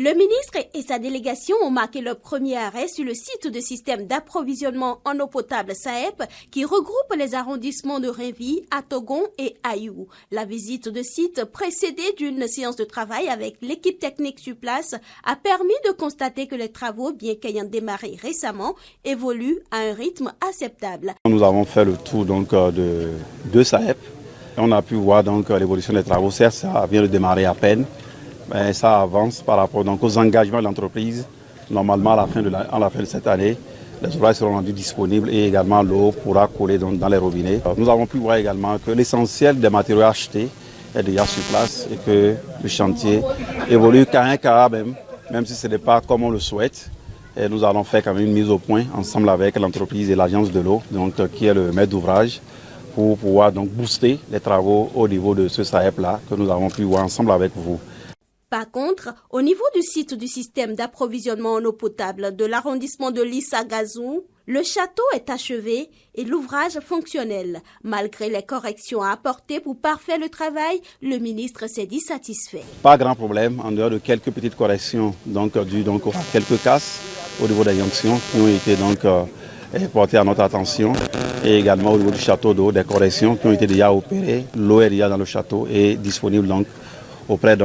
Le ministre et sa délégation ont marqué leur premier arrêt sur le site de système d'approvisionnement en eau potable SAEP qui regroupe les arrondissements de Rungis, Atogon et Ayou. La visite de site précédée d'une séance de travail avec l'équipe technique sur place a permis de constater que les travaux, bien qu'ayant démarré récemment, évoluent à un rythme acceptable. Nous avons fait le tour de SAEP. On a pu voir l'évolution des travaux. Certes, ça vient de démarrer à peine. Mais ça avance par rapport aux engagements de l'entreprise. Normalement, à la fin de cette année, les ouvrages seront rendus disponibles et également l'eau pourra couler dans les robinets. Nous avons pu voir également que l'essentiel des matériaux achetés est déjà sur place et que le chantier évolue qu'à un quart même si ce n'est pas comme on le souhaite. Et nous allons faire quand même une mise au point ensemble avec l'entreprise et l'agence de l'eau, qui est le maître d'ouvrage, pour pouvoir booster les travaux au niveau de ce SAEP-là que nous avons pu voir ensemble avec vous. Par contre, au niveau du site du système d'approvisionnement en eau potable de l'arrondissement de Lissa-Gazou, le château est achevé et l'ouvrage fonctionnel. Malgré les corrections à apporter pour parfaire le travail, le ministre s'est dit satisfait. Pas grand problème, en dehors de quelques petites corrections dues à quelques casses au niveau des jonctions qui ont été portées à notre attention et également au niveau du château d'eau, des corrections qui ont été déjà opérées. L'eau est déjà dans le château et disponible auprès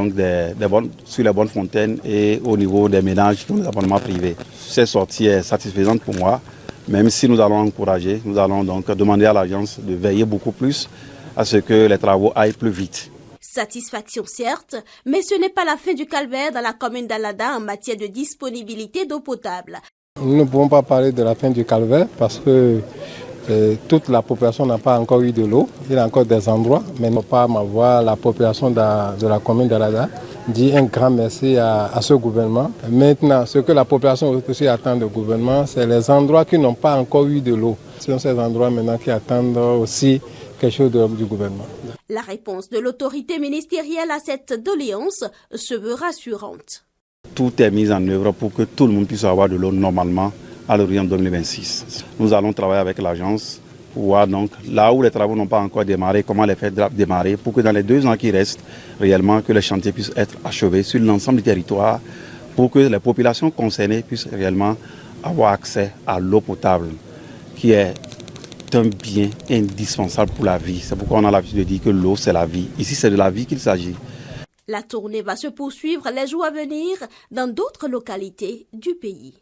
sur les bonnes fontaines et au niveau des ménages dans les abonnements privés. Cette sortie est satisfaisante pour moi, même si nous allons encourager, nous allons demander à l'agence de veiller beaucoup plus à ce que les travaux aillent plus vite. Satisfaction certes, mais ce n'est pas la fin du calvaire dans la commune d'Alada en matière de disponibilité d'eau potable. Nous ne pouvons pas parler de la fin du calvaire parce que toute la population n'a pas encore eu de l'eau. Il y a encore des endroits, mais non pas m'avoir la population de la commune d'Alada dit un grand merci à ce gouvernement. Maintenant, ce que la population aussi attend du gouvernement, c'est les endroits qui n'ont pas encore eu de l'eau. Ce sont ces endroits maintenant qui attendent aussi quelque chose du gouvernement. La réponse de l'autorité ministérielle à cette doléance se veut rassurante. Tout est mis en œuvre pour que tout le monde puisse avoir de l'eau normalement à l'horizon 2026. Nous allons travailler avec l'agence pour voir là où les travaux n'ont pas encore démarré, comment les faire démarrer pour que dans les 2 ans qui restent, réellement que les chantiers puissent être achevés sur l'ensemble du territoire pour que les populations concernées puissent réellement avoir accès à l'eau potable qui est un bien indispensable pour la vie. C'est pourquoi on a l'habitude de dire que l'eau c'est la vie. Ici c'est de la vie qu'il s'agit. La tournée va se poursuivre les jours à venir dans d'autres localités du pays.